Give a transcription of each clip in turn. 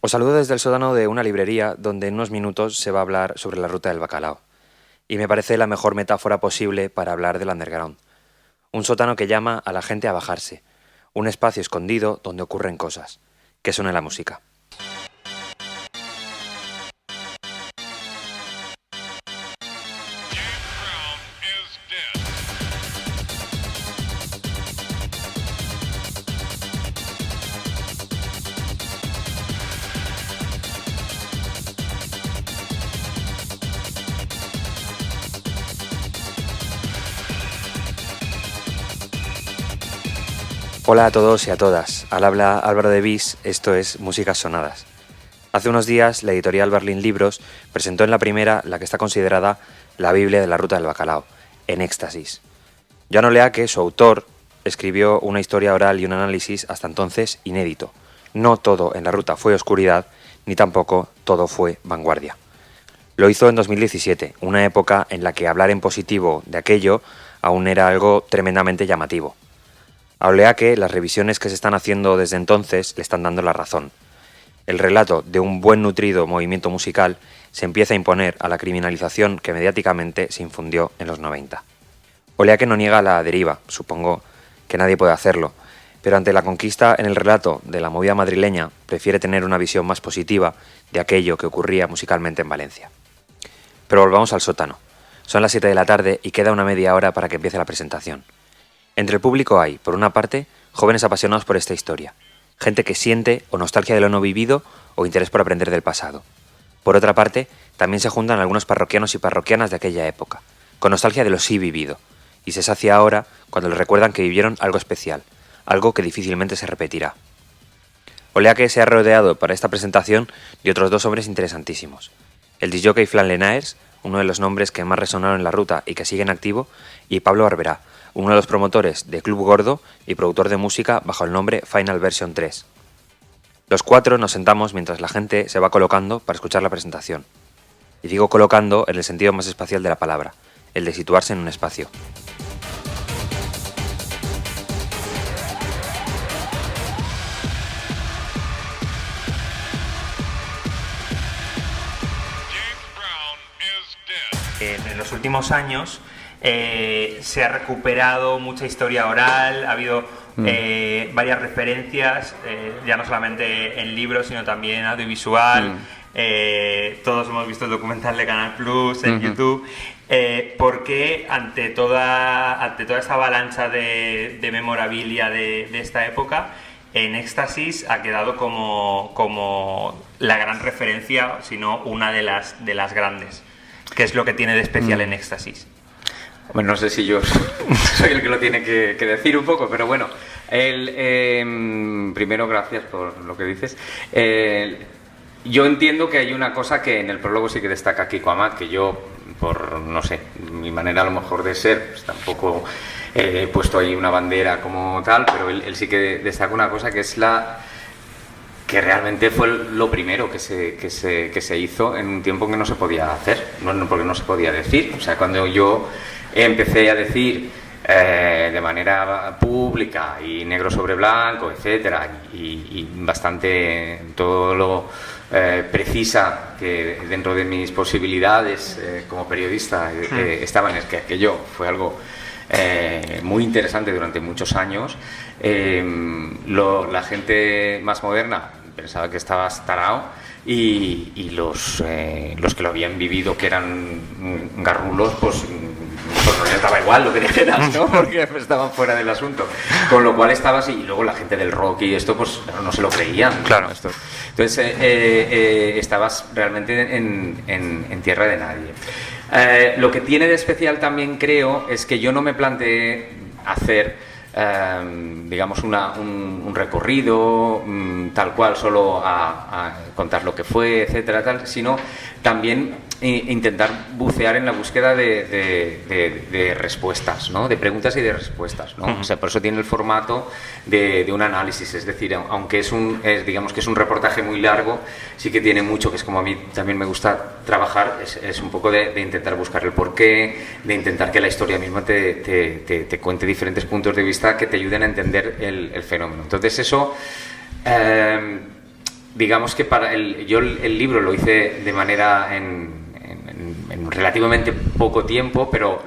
Os saludo desde el sótano de una librería donde en unos minutos se va a hablar sobre la ruta del bacalao. Y me parece la mejor metáfora posible para hablar del underground. Un sótano que llama a la gente a bajarse. Un espacio escondido donde ocurren cosas. Que suene la música. Hola a todos y a todas, al habla Álvaro de Vis, esto es Músicas Sonadas. Hace unos días la editorial Berlín Libros presentó en la primera la que está considerada la Biblia de la Ruta del Bacalao, En Éxtasis. Joan Oleaque, su autor, escribió una historia oral y un análisis hasta entonces inédito. No todo en la ruta fue oscuridad, ni tampoco todo fue vanguardia. Lo hizo en 2017, una época en la que hablar en positivo de aquello aún era algo tremendamente llamativo. A Oleaque, las revisiones que se están haciendo desde entonces le están dando la razón. El relato de un buen nutrido movimiento musical se empieza a imponer a la criminalización que mediáticamente se infundió en los 90. Oleaque no niega la deriva, supongo que nadie puede hacerlo, pero ante la conquista en el relato de la movida madrileña prefiere tener una visión más positiva de aquello que ocurría musicalmente en Valencia. Pero volvamos al sótano. Son las 7 de la tarde y queda una media hora para que empiece la presentación. Entre el público hay, por una parte, jóvenes apasionados por esta historia, gente que siente o nostalgia de lo no vivido o interés por aprender del pasado. Por otra parte, también se juntan algunos parroquianos y parroquianas de aquella época, con nostalgia de lo sí vivido, y se sacia ahora cuando les recuerdan que vivieron algo especial, algo que difícilmente se repetirá. Oleaque se ha rodeado para esta presentación de otros dos hombres interesantísimos, el disc-jockey Fran Lenaers, uno de los nombres que más resonaron en la ruta y que sigue en activo, y Pablo Barberá, uno de los promotores de Club Gordo y productor de música bajo el nombre Final Version 3. Los cuatro nos sentamos mientras la gente se va colocando para escuchar la presentación. Y digo colocando en el sentido más espacial de la palabra, el de situarse en un espacio. En los últimos años se ha recuperado mucha historia oral, ha habido varias referencias, ya no solamente en libros, sino también audiovisual. Todos hemos visto el documental de Canal Plus en YouTube. Porque ante toda esta avalancha de memorabilia de esta época, En Éxtasis ha quedado como la gran referencia, si no una de las grandes. ¿Qué es lo que tiene de especial En Éxtasis? Bueno, no sé si yo soy el que lo tiene que decir un poco, pero bueno, primero gracias por lo que dices. Yo entiendo que hay una cosa que en el prólogo sí que destaca Kiko Amat, que yo, por, no sé, mi manera a lo mejor de ser, pues tampoco he puesto ahí una bandera como tal, pero él sí que destaca una cosa que es que realmente fue lo primero que se hizo en un tiempo que no se podía hacer, no porque no se podía decir. O sea, cuando yo empecé a decir de manera pública y negro sobre blanco, etcétera, y bastante todo lo precisa que dentro de mis posibilidades como periodista estaban, es que aquello fue algo muy interesante durante muchos años. La gente más moderna pensaba que estabas tarao y los que lo habían vivido, que eran garrulos, pues no les daba igual lo que dijeras, ¿no? Porque estaban fuera del asunto. Con lo cual estabas, y luego la gente del rock y esto, pues no se lo creían. Claro. Esto. Entonces estabas realmente en tierra de nadie. Lo que tiene de especial también, creo, es que yo no me planteé hacer digamos un recorrido tal cual, solo a contar lo que fue, etcétera, tal, sino también intentar bucear en la búsqueda de respuestas, ¿no? De preguntas y de respuestas, ¿no? O sea, por eso tiene el formato de un análisis, es decir, aunque digamos que es un reportaje muy largo, sí que tiene mucho, que es como a mí también me gusta trabajar, es un poco de intentar buscar el porqué, de intentar que la historia misma te cuente diferentes puntos de vista que te ayuden a entender el fenómeno. Entonces eso digamos que yo el libro lo hice de manera en relativamente poco tiempo, pero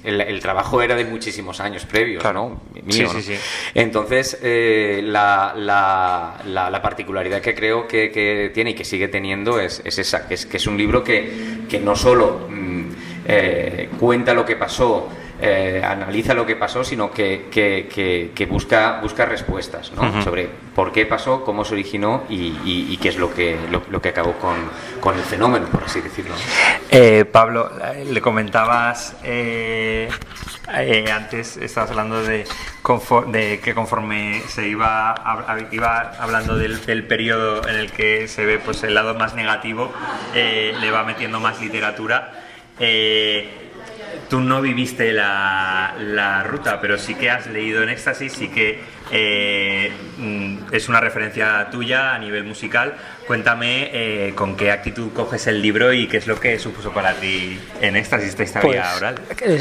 el trabajo era de muchísimos años previos, claro. ¿no? Mío, sí, ¿no? sí. Entonces, la particularidad que creo que tiene y que sigue teniendo es esa, que es un libro que no solo cuenta lo que pasó, analiza lo que pasó, sino que busca respuestas, ¿no? Uh-huh. Sobre por qué pasó, cómo se originó y qué es lo que acabó con el fenómeno, por así decirlo, ¿no? Pablo, le comentabas antes, estabas hablando de que conforme se iba hablando del periodo en el que se ve pues el lado más negativo, le va metiendo más literatura. Tú no viviste la ruta, pero sí que has leído en Éxtasis, sí que es una referencia tuya a nivel musical. Cuéntame con qué actitud coges el libro y qué es lo que supuso para ti en Éxtasis esta historia pues, oral.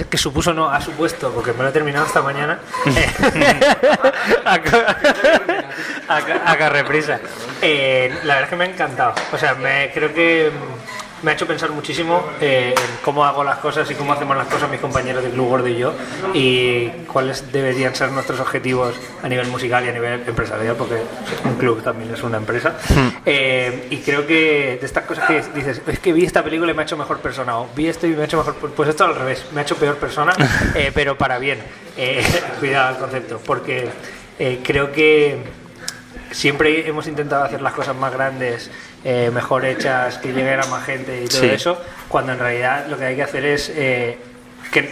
Que supuso no, ha supuesto, porque me lo he terminado esta mañana. A carreprisa. La verdad es que me ha encantado. O sea, creo que me ha hecho pensar muchísimo en cómo hago las cosas y cómo hacemos las cosas mis compañeros de Club Gordo y yo, y cuáles deberían ser nuestros objetivos a nivel musical y a nivel empresarial, porque un club también es una empresa. Y creo que de estas cosas que dices, es que vi esta película y me ha hecho mejor persona, o vi esto y me ha hecho mejor, pues esto al revés, me ha hecho peor persona, pero para bien. Cuidado al concepto, porque creo que siempre hemos intentado hacer las cosas más grandes, mejor hechas, que lleguen a más gente y todo eso, cuando en realidad lo que hay que hacer es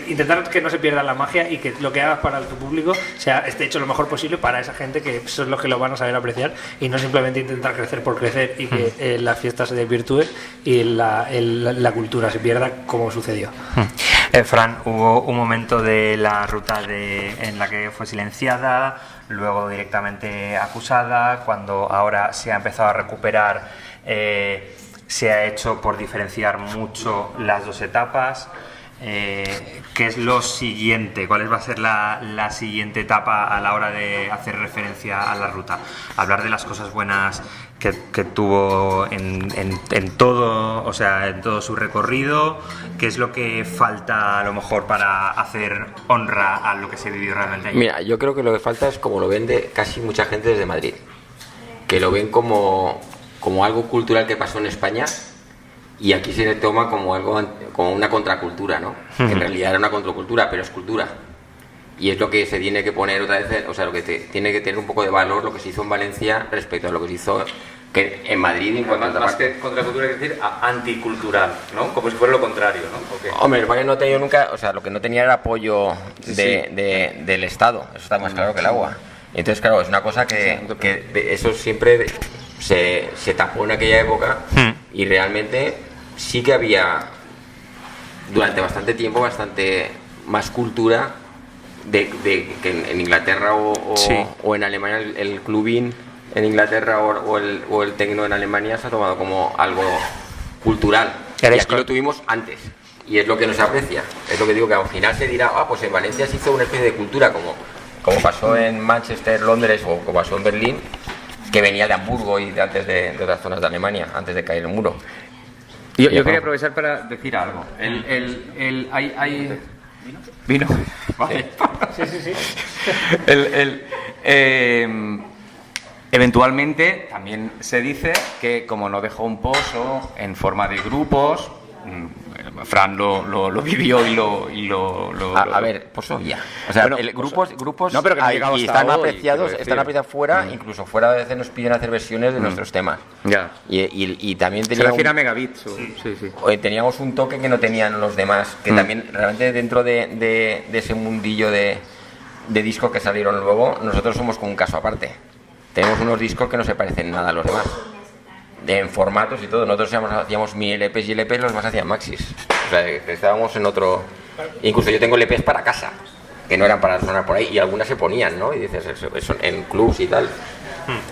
intentar que no se pierda la magia y que lo que hagas para tu público esté hecho lo mejor posible para esa gente, que son los que lo van a saber apreciar, y no simplemente intentar crecer por crecer y que las fiestas se desvirtúen y la cultura se pierda, como sucedió. Fran, hubo un momento de la ruta en la que fue silenciada, luego directamente acusada, cuando ahora se ha empezado a recuperar, se ha hecho por diferenciar mucho las dos etapas. ¿Qué es lo siguiente? ¿Cuál va a ser la siguiente etapa a la hora de hacer referencia a la ruta? Hablar de las cosas buenas que tuvo en todo, o sea, en todo su recorrido. ¿Qué es lo que falta a lo mejor para hacer honra a lo que se vivió realmente allí? Mira, yo creo que lo que falta es como lo ven casi mucha gente desde Madrid, que lo ven como algo cultural que pasó en España, y aquí se le toma como una contracultura, ¿no? Que en realidad era una contracultura, pero es cultura. Y es lo que se tiene que poner otra vez, o sea, lo que tiene que tener un poco de valor lo que se hizo en Valencia respecto a lo que se hizo en Madrid. En cuanto más que contracultura, hay que decir anticultural, ¿no? Como si fuera lo contrario, ¿no? Okay. Hombre, España no ha tenido nunca, o sea, lo que no tenía era apoyo del Estado, eso está más claro que el agua. Entonces, claro, es una cosa que eso siempre se tapó en aquella época, y realmente sí que había durante bastante tiempo bastante más cultura que en Inglaterra o en Alemania. El clubbing en Inglaterra o el techno en Alemania se ha tomado como algo cultural, y aquí lo tuvimos antes, y es lo que no se aprecia. Es lo que digo, que al final se dirá, pues en Valencia se hizo una especie de cultura como pasó en Manchester, Londres, o como pasó en Berlín, que venía de Hamburgo y antes de otras zonas de Alemania, antes de caer el muro. Yo quería aprovechar para decir algo. Hay ¿Vino? Vale. Sí. Eventualmente también se dice que, como no dejó un pozo en forma de grupos, Fran lo vivió y lo a ver, pozo ya. O sea, bueno, grupos no, pero que no llegado y hasta están hoy, apreciados fuera, incluso fuera a veces nos piden hacer versiones de nuestros temas. Ya. Y también se refiere a megabits. Sí. Teníamos un toque que no tenían los demás, que también realmente dentro de ese mundillo de discos que salieron luego, nosotros somos como un caso aparte. Tenemos unos discos que no se parecen nada a los demás, en formatos y todo. Nosotros hacíamos mini LPs y LPs, los demás hacían maxis. O sea, estábamos en otro. Incluso yo tengo LPs para casa, que no eran para sonar por ahí, y algunas se ponían, ¿no? Y dices, eso en clubs y tal.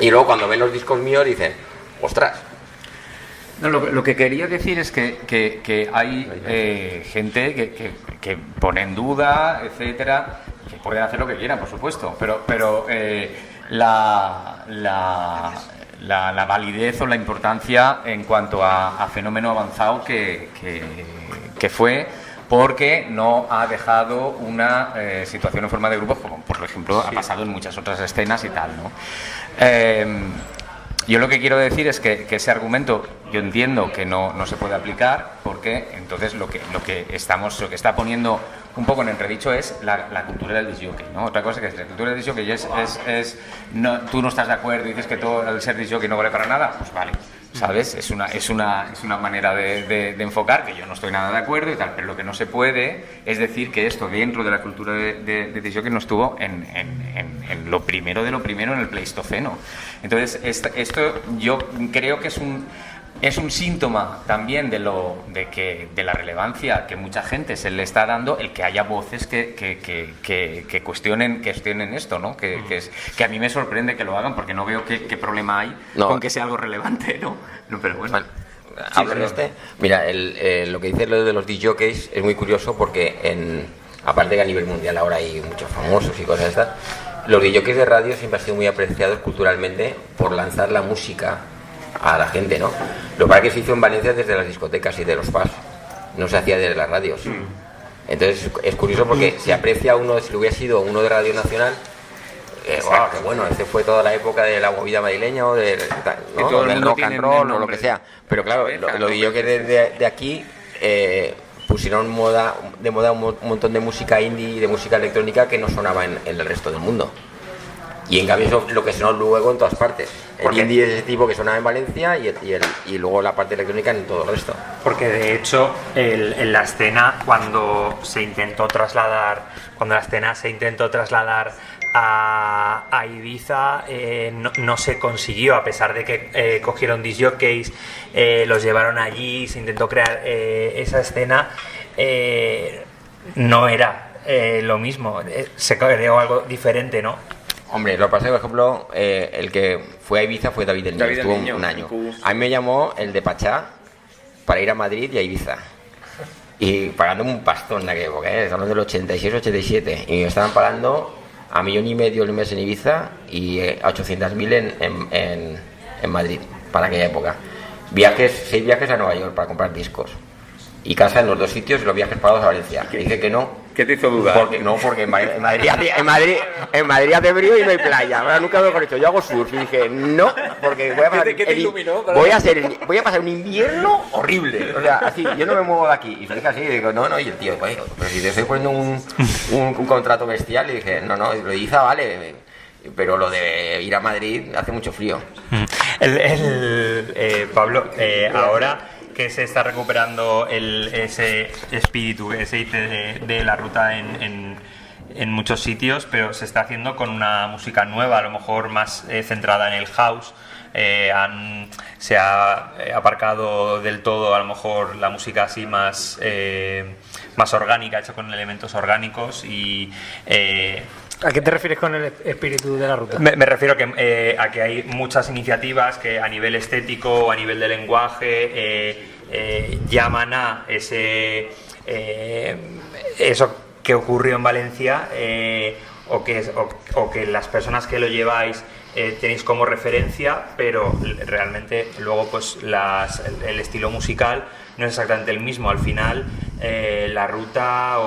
Y luego cuando ven los discos míos dicen, ostras. No, lo que quería decir es que hay gente que pone en duda, etcétera, que pueden hacer lo que quieran, por supuesto, pero la validez o la importancia en cuanto a fenómeno avanzado que fue, porque no ha dejado una situación en forma de grupos, como por ejemplo ha pasado en muchas otras escenas y tal, ¿no? Yo lo que quiero decir es que ese argumento yo entiendo que no se puede aplicar, porque entonces lo que está poniendo un poco en entredicho es la cultura del disc jockey, ¿no? Otra cosa que es la cultura del disc jockey tú no estás de acuerdo y dices que todo el ser disc jockey no vale para nada, pues vale, ¿sabes? Es una manera de enfocar que yo no estoy nada de acuerdo y tal, pero lo que no se puede es decir que esto dentro de la cultura de disc jockey no estuvo en lo primero de lo primero, en el Pleistoceno. Entonces esto yo creo que es un síntoma también de la relevancia que mucha gente se le está dando, el que haya voces que cuestionen esto, ¿no? Que a mí me sorprende que lo hagan, porque no veo qué problema hay con que sea algo relevante, ¿no? Pero bueno. Hablo de Mira, lo que dices lo de los disc jockeys es muy curioso, porque aparte que a nivel mundial ahora hay muchos famosos y cosas de estas, los disc jockeys de radio siempre han sido muy apreciados culturalmente por lanzar la música a la gente, ¿no? Lo que pasa es que se hizo en Valencia desde las discotecas y de los pubs, no se hacía desde las radios. Entonces es curioso, porque se aprecia uno, si hubiera sido uno de Radio Nacional, wow, qué bueno, este fue toda la época de la movida madrileña o del rock and roll o lo que sea. Pero claro, lo digo que de aquí pusieron de moda un montón de música indie y de música electrónica que no sonaba en el resto del mundo. Y en cambio eso es lo que sonó luego en todas partes. El indie es ese tipo que sonaba en Valencia y luego la parte electrónica en todo el resto. Porque de hecho en la escena cuando la escena se intentó trasladar a Ibiza no se consiguió, a pesar de que cogieron disc jockeys, los llevaron allí, se intentó crear esa escena, no era lo mismo, se creó algo diferente, ¿no? Hombre, lo que pasa es que, por ejemplo, el que fue a Ibiza fue David el Niño, estuvo un año. A mí me llamó el de Pachá para ir a Madrid y a Ibiza. Y pagándome un pastón en aquella época, estamos del 86-87. Y me estaban pagando a 1,5 millones el mes en Ibiza y a 800.000 en Madrid, para aquella época. 6 viajes a Nueva York para comprar discos. Y casa en los dos sitios y los viajes pagados a Valencia. Y dice que no. ¿Qué te hizo dudar? Porque en Madrid hace frío y no hay playa. Ahora nunca lo he dicho. Yo hago surf y dije no, porque voy a pasar un invierno horrible. O sea, así, yo no me muevo de aquí. Y se deja así y digo, no, y el tío, bueno, pero si te estoy poniendo un contrato bestial, y dije, no, lo de Ibiza vale, pero lo de ir a Madrid hace mucho frío. Pablo, ahora que se está recuperando ese espíritu, ese de la ruta en muchos sitios, pero se está haciendo con una música nueva, a lo mejor más centrada en el house. Se ha aparcado del todo a lo mejor la música así más orgánica, hecha con elementos orgánicos y... ¿A qué te refieres con el espíritu de la ruta? Me refiero a que hay muchas iniciativas que a nivel estético, a nivel de lenguaje, llaman a eso que ocurrió en Valencia, o que las personas que lo lleváis tenéis como referencia, pero realmente luego pues el estilo musical no es exactamente el mismo. Al final la ruta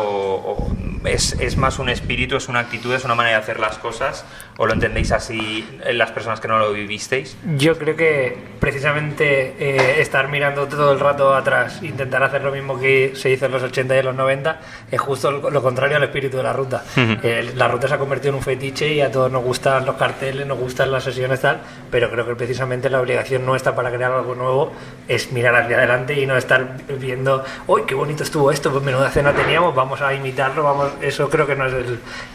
es más un espíritu, es una actitud, es una manera de hacer las cosas, ¿o lo entendéis así las personas que no lo vivisteis? Yo creo que precisamente estar mirando todo el rato atrás, intentar hacer lo mismo que se hizo en los 80 y en los 90, es justo lo contrario al espíritu de la ruta. La ruta se ha convertido en un fetiche y a todos nos gustan los carteles, nos gustan las sesiones tal, pero creo que precisamente la obligación nuestra para crear algo nuevo es mirar hacia adelante y no estar viendo, ¡uy, qué bonito estuvo esto! Pues menuda cena teníamos, vamos a imitarlo, eso creo que no es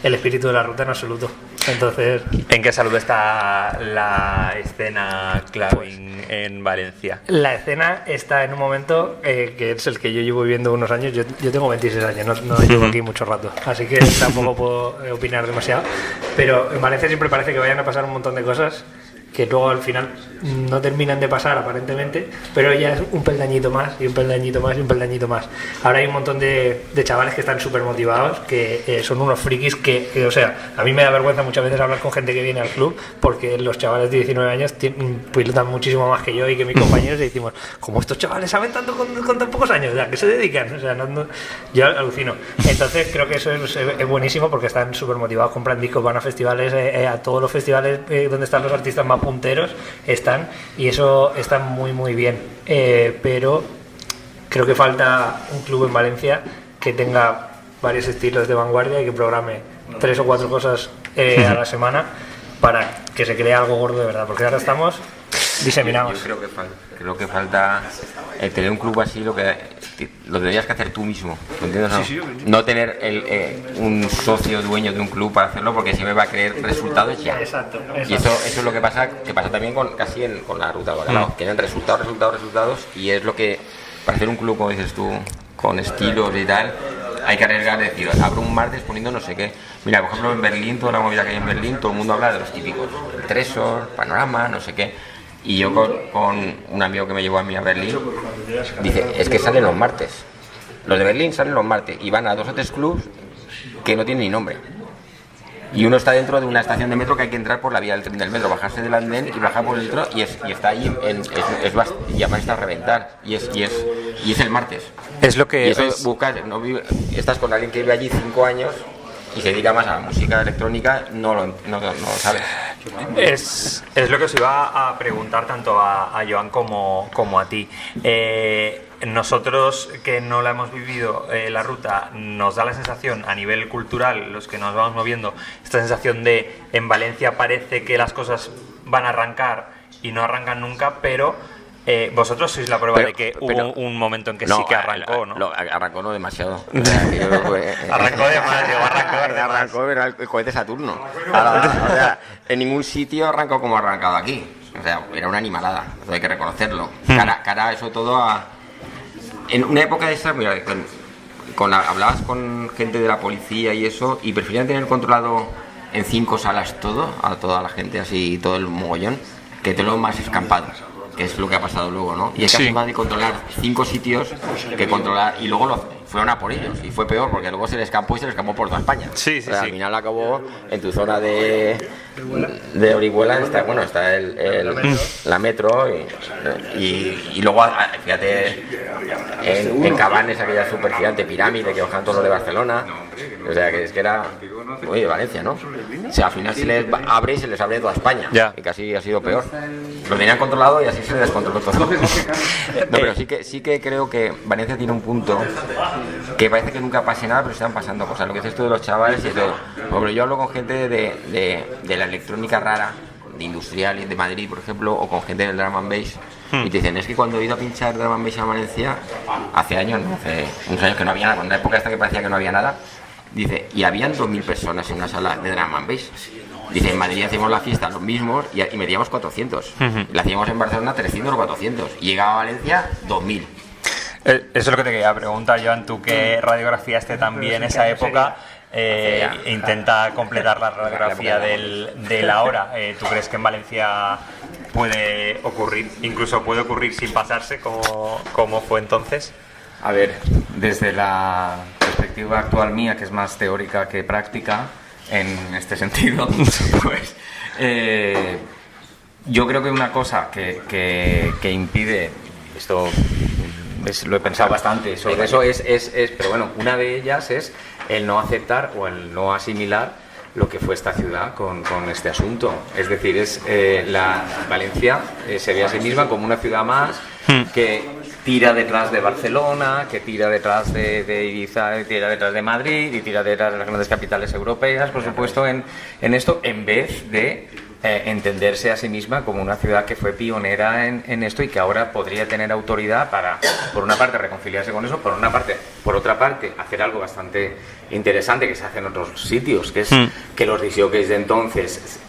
el espíritu de la ruta en absoluto. Entonces, ¿en qué salud está la escena clubbing en Valencia? La escena está en un momento que es el que yo llevo viviendo unos años. Yo tengo 26 años, no llevo aquí mucho rato, así que tampoco puedo opinar demasiado, pero en Valencia siempre parece que vayan a pasar un montón de cosas que luego al final no terminan de pasar aparentemente, pero ya es un peldañito más y un peldañito más y un peldañito más. Ahora hay un montón de chavales que están súper motivados, que son unos frikis que, o sea, a mí me da vergüenza muchas veces hablar con gente que viene al club, porque los chavales de 19 años pilotan muchísimo más que yo y que mis compañeros, y decimos, ¿cómo estos chavales saben tanto con tan pocos años? ¿A qué se dedican? O sea, yo alucino. Entonces creo que eso es buenísimo, porque están súper motivados, compran discos, van a festivales, a todos los festivales donde están los artistas más punteros están, y eso está muy muy bien, pero creo que falta un club en Valencia que tenga varios estilos de vanguardia y que programe 3 o 4 cosas a la semana para que se cree algo gordo de verdad, porque ahora estamos diseminados. Yo creo que falta tener un club así, lo tendrías que hacer tú mismo, ¿me entiendes? No, Sí, no tener un socio dueño de un club para hacerlo, porque siempre va a querer resultados ya. Exacto. Y eso es lo que pasa también con la ruta del bacalao. Quieren resultados, y es lo que, para hacer un club, como dices tú, con estilos y tal, hay que arriesgar, decir, abro un martes poniendo no sé qué. Mira, por ejemplo, en Berlín, toda la movida que hay en Berlín, todo el mundo habla de los típicos, el Tresor, Panorama, no sé qué. Y yo con un amigo que me llevó a mí a Berlín, dice, es que salen los martes. Los de Berlín salen los martes y van a 2 o 3 clubs que no tienen ni nombre. Y uno está dentro de una estación de metro que hay que entrar por la vía del metro, bajarse del andén y bajar por dentro, y está ahí, y además está a reventar, y es el martes. Es lo que... Y eso estás con alguien que vive allí 5 años y se dedica más a la música electrónica, no lo sabes. Es lo que os iba a preguntar tanto a Joan como a ti. Nosotros que no la hemos vivido, la ruta, nos da la sensación a nivel cultural, los que nos vamos moviendo, esta sensación de en Valencia parece que las cosas van a arrancar y no arrancan nunca, pero vosotros sois la prueba de que hubo un momento en que sí que arrancó, ¿no? Arrancó no demasiado. O sea, arrancó demasiado, arrancó era el cohete Saturno. O sea, en ningún sitio arrancó como ha arrancado aquí. O sea, era una animalada, eso hay que reconocerlo. Cara eso todo en una época de esas, mira, hablabas con gente de la policía y eso, y preferían tener controlado en 5 salas a toda la gente, así, todo el mogollón, que tenerlo más escampado, que es lo que ha pasado luego, ¿no? Y es que de controlar 5 sitios que controlar, y luego fueron a por ellos, y fue peor, porque luego se les escapó por toda España. Al final acabó en tu zona de Orihuela, está la metro, y luego, fíjate, en Cabanes, aquella super gigante pirámide que bajan todo lo de Barcelona, o sea, que es que era de Valencia, ¿no? O sea, al final se les abre y se les abre toda España, y casi ha sido peor. Lo tenían controlado y así se les descontroló todo. No, pero sí que creo que Valencia tiene un punto que parece que nunca pase nada, pero están pasando cosas. Lo que dices tú de los chavales y todo. Porque yo hablo con gente de la electrónica rara, de industrial y de Madrid, por ejemplo, o con gente del drum and bass, y te dicen, es que cuando he ido a pinchar drum and bass a Valencia, hace unos años que no había nada, en la época esta que parecía que no había nada, dice, y habían 2.000 personas en una sala de drum and bass. Dice, en Madrid hacíamos la fiesta los mismos y metíamos 400. La hacíamos en Barcelona 300 o 400. Y llegaba a Valencia 2.000. Eso es lo que te quería preguntar, Joan, tú que radiografiaste también esa época, intenta completar la radiografía de la hora. ¿Tú crees que en Valencia puede ocurrir, incluso puede ocurrir sin pasarse como fue entonces? A ver, desde la perspectiva actual mía, que es más teórica que práctica, en este sentido, pues yo creo que una cosa que impide esto, lo he pensado bastante sobre eso, pero bueno, una de ellas es el no aceptar o el no asimilar lo que fue esta ciudad con este asunto. Es decir, Valencia se ve a sí misma como una ciudad más que tira detrás de Barcelona, que tira detrás de Ibiza, tira detrás de Madrid y tira detrás de las grandes capitales europeas, por supuesto, en esto, en vez de entenderse a sí misma como una ciudad que fue pionera en esto y que ahora podría tener autoridad para, por una parte, reconciliarse con eso, por otra parte, hacer algo bastante interesante que se hace en otros sitios, que es que los disjockeys de entonces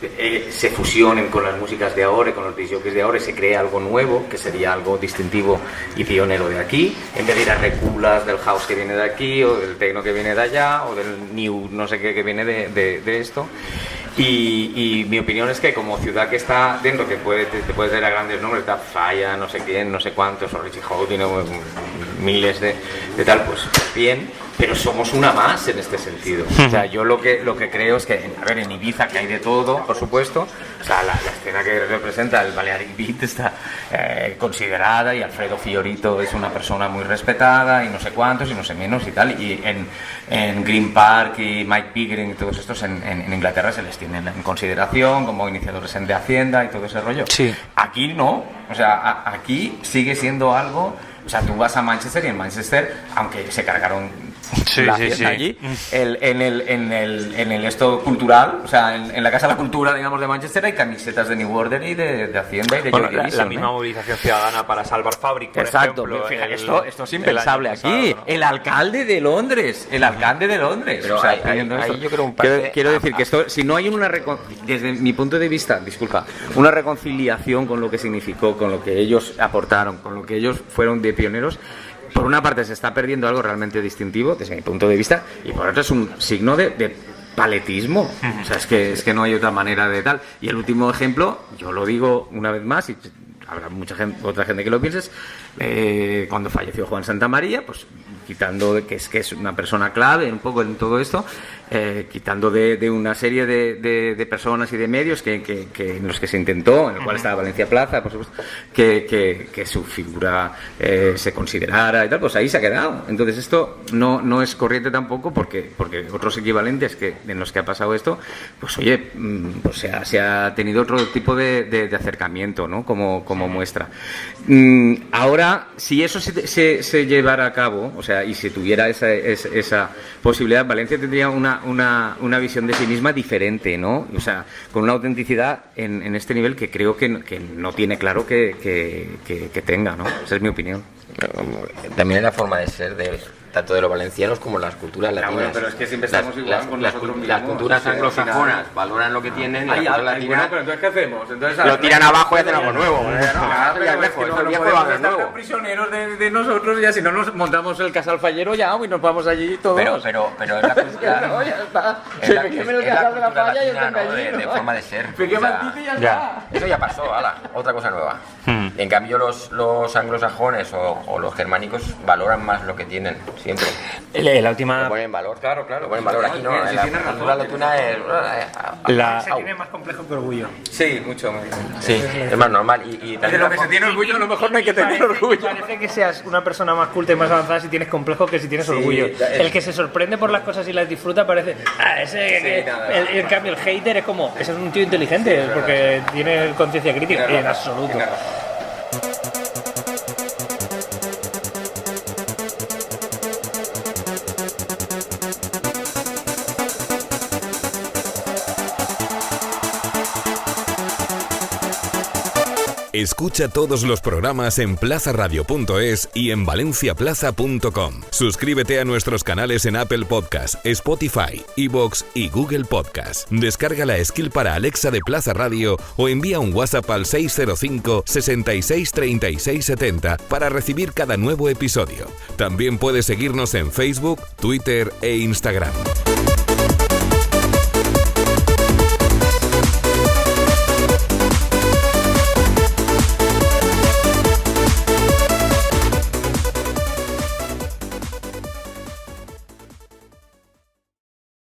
se fusionen con las músicas de ahora y con los disjockeys de ahora y se cree algo nuevo, que sería algo distintivo y pionero de aquí, en vez de ir a reculas del house que viene de aquí, o del techno que viene de allá, o del new no sé qué que viene de esto. Y mi opinión es que como ciudad que está dentro, que te puedes ver a grandes nombres, está Falla, no sé quién, no sé cuántos, o Richie Howe tiene miles de tal, pues bien, pero somos una más en este sentido. O sea, yo lo que creo es que, a ver, en Ibiza, que hay de todo, por supuesto, o sea, la escena que representa el Balearic Beat está considerada, y Alfredo Fiorito es una persona muy respetada, y no sé cuántos, y no sé menos, y tal, y en Green Park y Mike Pickering y todos estos en Inglaterra se les tienen en consideración como iniciadores de Hacienda y todo ese rollo. Sí. Aquí no, o sea, aquí sigue siendo algo. O sea, tú vas a Manchester, y en Manchester, aunque se cargaron la fiesta allí, en el esto cultural, o sea, en la Casa de la Cultura, digamos, de Manchester, hay camisetas de New Order y de Hacienda y de Joy Division, la misma movilización ciudadana para salvar Fábrica, por exacto, ejemplo, fíjate, esto es impensable aquí. El alcalde de Londres, Pero o sea, ahí yo creo quiero decir que esto, si no hay desde mi punto de vista, disculpa, una reconciliación con lo que significó, con lo que ellos aportaron, con lo que ellos fueron de pioneros, por una parte se está perdiendo algo realmente distintivo desde mi punto de vista, y por otra es un signo de paletismo. O sea, es que no hay otra manera de tal. Y el último ejemplo, yo lo digo una vez más, y habrá otra gente que lo pienses, cuando falleció Juan Santamaría, pues quitando que es una persona clave un poco en todo esto, quitando de una serie de personas y de medios en los que se intentó, en el cual estaba Valencia Plaza, por supuesto, que su figura se considerara y tal, pues ahí se ha quedado. Entonces esto no es corriente tampoco, porque otros equivalentes en los que ha pasado esto, pues oye, pues se ha tenido otro tipo de acercamiento, ¿no? Como muestra. Ahora, si eso se llevara a cabo, o sea, y si tuviera esa posibilidad, Valencia tendría una visión de sí misma diferente, ¿no? O sea, con una autenticidad en este nivel que creo que no tiene claro que tenga, ¿no? Esa es mi opinión. También es la forma de ser tanto de los valencianos como las culturas latinas. Bueno, pero es que siempre estamos igual con nosotros mismos. Las culturas anglosajonas valoran lo que tienen, y las culturas latinas pero entonces ¿qué hacemos? lo tiran abajo y hacen algo nuevo. Estamos prisioneros de nosotros, ya si no nos montamos el casal fallero ya y nos vamos allí todos. Pero es la cultura. No, ya está. Es la el casal de la falla y latina, ¿no? De forma de ser. Pequé maldito y ya está. Eso ya pasó, otra cosa nueva. En cambio los anglosajones o los germánicos valoran más lo que tienen, siempre. La última... Lo ponen en valor. Claro. Lo ponen en valor. Aquí no, Sí, la tienes razón. cultura latina es... Se tiene más complejo que orgullo. Sí, mucho. Sí, es más normal. Y De lo que se tiene orgullo, a lo mejor no hay que tener orgullo. Parece que seas una persona más culta y más avanzada si tienes complejo que si tienes orgullo. El que se sorprende por las cosas y las disfruta parece... en cambio, el hater es como... Ese es un tío inteligente porque tiene conciencia crítica. Y en absoluto. Escucha todos los programas en plazaradio.es y en valenciaplaza.com. Suscríbete a nuestros canales en Apple Podcast, Spotify, iVoox y Google Podcast. Descarga la skill para Alexa de Plaza Radio o envía un WhatsApp al 605 66 36 70 para recibir cada nuevo episodio. También puedes seguirnos en Facebook, Twitter e Instagram.